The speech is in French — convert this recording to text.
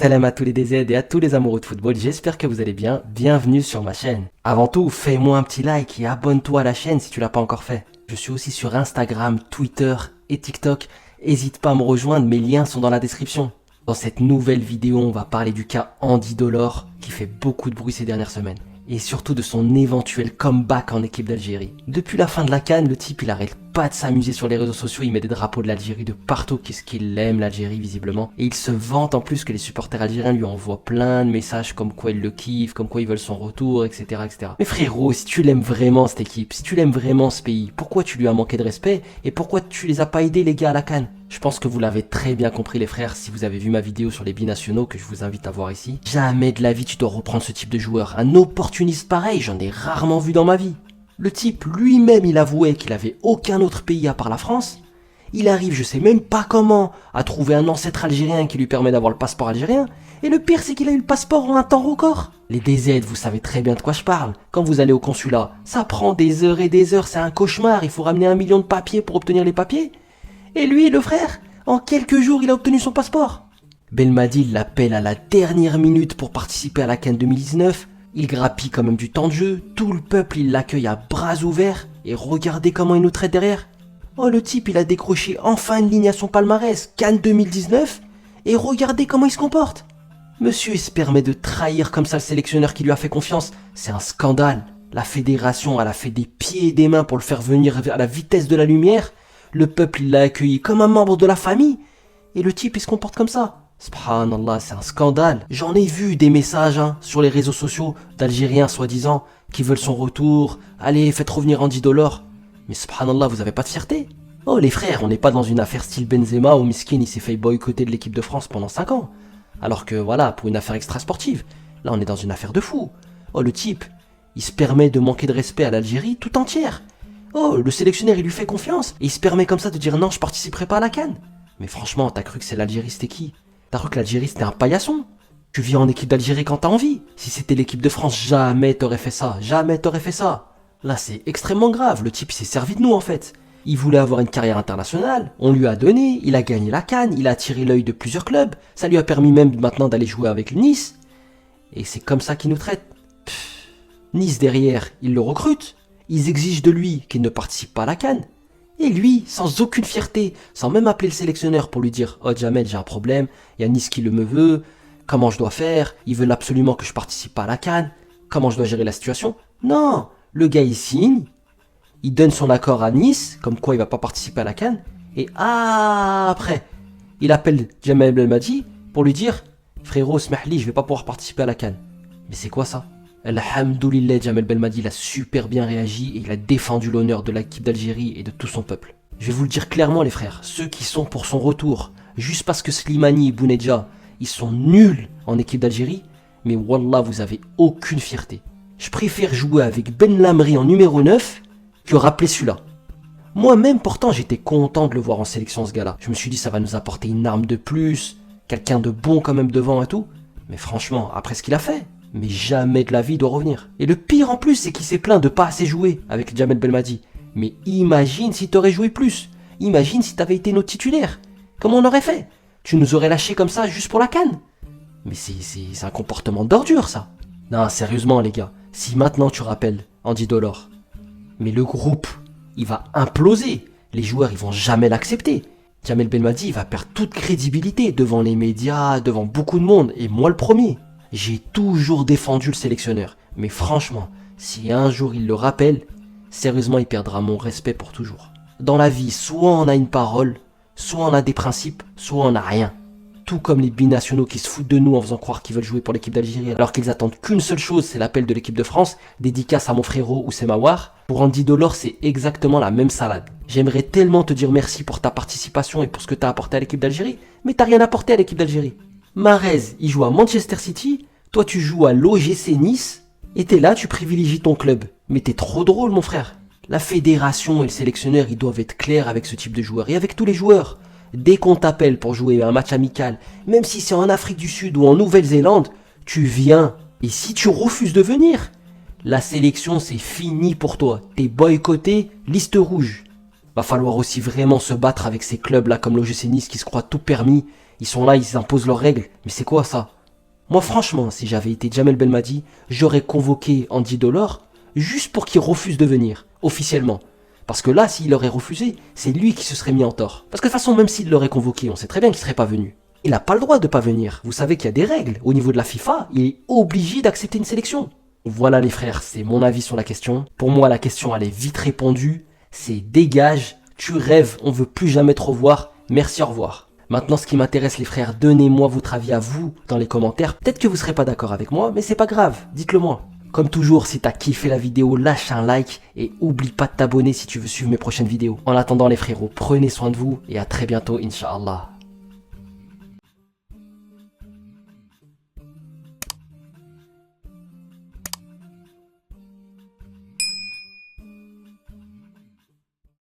Salam à tous les DZ et à tous les amoureux de football, j'espère que vous allez bien, bienvenue sur ma chaîne. Avant tout, fais-moi un petit like et abonne-toi à la chaîne si tu l'as pas encore fait. Je suis aussi sur Instagram, Twitter et TikTok, n'hésite pas à me rejoindre, mes liens sont dans la description. Dans cette nouvelle vidéo, on va parler du cas Andy Delors qui fait beaucoup de bruit ces dernières semaines. Et surtout de son éventuel comeback en équipe d'Algérie. Depuis la fin de la CAN, le type il arrête pas de s'amuser sur les réseaux sociaux, il met des drapeaux de l'Algérie de partout, qu'est-ce qu'il aime l'Algérie visiblement. Et il se vante en plus que les supporters algériens lui envoient plein de messages comme quoi ils le kiffent, comme quoi ils veulent son retour, etc. etc. Mais frérot, si tu l'aimes vraiment cette équipe, si tu l'aimes vraiment ce pays, pourquoi tu lui as manqué de respect et pourquoi tu les as pas aidés les gars à la CAN? Je pense que vous l'avez très bien compris les frères si vous avez vu ma vidéo sur les binationaux que je vous invite à voir ici. Jamais de la vie tu dois reprendre ce type de joueur. Un opportuniste pareil, j'en ai rarement vu dans ma vie. Le type lui-même il avouait qu'il avait aucun autre pays à part la France. Il arrive je sais même pas comment à trouver un ancêtre algérien qui lui permet d'avoir le passeport algérien. Et le pire c'est qu'il a eu le passeport en un temps record. Les DZ vous savez très bien de quoi je parle. Quand vous allez au consulat, ça prend des heures et des heures, c'est un cauchemar. Il faut ramener 1 million de papiers pour obtenir les papiers. Et lui, le frère, en quelques jours, il a obtenu son passeport. Belmadi l'appelle à la dernière minute pour participer à la CAN 2019. Il grappille quand même du temps de jeu. Tout le peuple, il l'accueille à bras ouverts. Et regardez comment il nous traite derrière. Oh, le type, il a décroché enfin une ligne à son palmarès, CAN 2019. Et regardez comment il se comporte. Monsieur, il se permet de trahir comme ça le sélectionneur qui lui a fait confiance. C'est un scandale. La fédération, elle a fait des pieds et des mains pour le faire venir à la vitesse de la lumière. Le peuple, il l'a accueilli comme un membre de la famille. Et le type, il se comporte comme ça. Subhanallah, c'est un scandale. J'en ai vu des messages sur les réseaux sociaux d'Algériens, soi-disant, qui veulent son retour. Allez, faites revenir Andy Delors. Mais subhanallah, vous avez pas de fierté? Oh les frères, on n'est pas dans une affaire style Benzema où Miskin, il s'est fait boycotter de l'équipe de France pendant 5 ans. Alors que voilà, pour une affaire extra-sportive. Là, on est dans une affaire de fou. Oh le type, il se permet de manquer de respect à l'Algérie tout entière. Oh, le sélectionneur, il lui fait confiance. Et il se permet comme ça de dire non, je participerai pas à la CAN. Mais franchement, t'as cru que c'est l'Algérie, c'était qui? T'as cru que l'Algérie, c'était un paillasson? Tu viens en équipe d'Algérie quand t'as envie. Si c'était l'équipe de France, jamais t'aurais fait ça. Jamais t'aurais fait ça. Là, c'est extrêmement grave. Le type, il s'est servi de nous, en fait. Il voulait avoir une carrière internationale. On lui a donné. Il a gagné la CAN. Il a attiré l'œil de plusieurs clubs. Ça lui a permis même maintenant d'aller jouer avec Nice. Et c'est comme ça qu'il nous traite. Nice, derrière, il le recrute. Ils exigent de lui qu'il ne participe pas à la CAN. Et lui, sans aucune fierté, sans même appeler le sélectionneur pour lui dire « Oh Jamel, j'ai un problème, il y a Nice qui me veut, comment je dois faire, ils veulent absolument que je participe pas à la CAN, comment je dois gérer la situation ?» Non, le gars il signe, il donne son accord à Nice, comme quoi il va pas participer à la CAN, et après, il appelle Jamel Belmadi pour lui dire « Frérot, smahli, je vais pas pouvoir participer à la CAN. » Mais c'est quoi ça? Alhamdoulilah, Jamel Belmadi il a super bien réagi et il a défendu l'honneur de l'équipe d'Algérie et de tout son peuple. Je vais vous le dire clairement les frères, ceux qui sont pour son retour, juste parce que Slimani et Bounedjah, ils sont nuls en équipe d'Algérie, mais wallah vous avez aucune fierté. Je préfère jouer avec Ben Lamri en numéro 9 que rappeler celui-là. Moi-même pourtant j'étais content de le voir en sélection ce gars-là. Je me suis dit ça va nous apporter une arme de plus, quelqu'un de bon quand même devant et tout. Mais franchement, après ce qu'il a fait, mais jamais de la vie il doit revenir. Et le pire en plus, c'est qu'il s'est plaint de pas assez jouer avec Jamel Belmadi. Mais imagine si t'aurais joué plus. Imagine si t'avais été notre titulaire. Comment on aurait fait? Tu nous aurais lâché comme ça juste pour la CAN? Mais c'est un comportement d'ordure ça. Non, sérieusement les gars, si maintenant tu rappelles Andy Delors, mais le groupe, il va imploser. Les joueurs, ils vont jamais l'accepter. Jamel Belmadi, il va perdre toute crédibilité devant les médias, devant beaucoup de monde, et moi le premier. J'ai toujours défendu le sélectionneur, mais franchement, si un jour il le rappelle, sérieusement il perdra mon respect pour toujours. Dans la vie, soit on a une parole, soit on a des principes, soit on n'a rien. Tout comme les binationaux qui se foutent de nous en faisant croire qu'ils veulent jouer pour l'équipe d'Algérie alors qu'ils attendent qu'une seule chose, c'est l'appel de l'équipe de France, dédicace à mon frérot Oussema Aouar. Pour Andy Delors, c'est exactement la même salade. J'aimerais tellement te dire merci pour ta participation et pour ce que tu as apporté à l'équipe d'Algérie, mais t'as rien apporté à l'équipe d'Algérie. Mahrez, il joue à Manchester City, toi tu joues à l'OGC Nice, et t'es là, tu privilégies ton club. Mais t'es trop drôle mon frère. La fédération et le sélectionneur, ils doivent être clairs avec ce type de joueurs, et avec tous les joueurs. Dès qu'on t'appelle pour jouer un match amical, même si c'est en Afrique du Sud ou en Nouvelle-Zélande, tu viens. Et si tu refuses de venir, la sélection c'est fini pour toi. T'es boycotté, liste rouge. Va falloir aussi vraiment se battre avec ces clubs là comme l'OGC Nice qui se croient tout permis Ils sont là, ils imposent leurs règles. Mais c'est quoi ça? Moi franchement, si j'avais été Jamel Belmadi, j'aurais convoqué Andy Delors juste pour qu'il refuse de venir, officiellement. Parce que là, s'il aurait refusé, c'est lui qui se serait mis en tort. Parce que de toute façon, même s'il l'aurait convoqué, on sait très bien qu'il serait pas venu. Il n'a pas le droit de pas venir. Vous savez qu'il y a des règles. Au niveau de la FIFA, il est obligé d'accepter une sélection. Voilà les frères, c'est mon avis sur la question. Pour moi, la question, elle est vite répondue. C'est dégage, tu rêves, on veut plus jamais te revoir. Merci, au revoir. Maintenant, ce qui m'intéresse les frères, donnez-moi votre avis à vous dans les commentaires. Peut-être que vous serez pas d'accord avec moi, mais c'est pas grave, dites-le moi. Comme toujours, si t'as kiffé la vidéo, lâche un like et oublie pas de t'abonner si tu veux suivre mes prochaines vidéos. En attendant les frérots, prenez soin de vous et à très bientôt, Inch'Allah.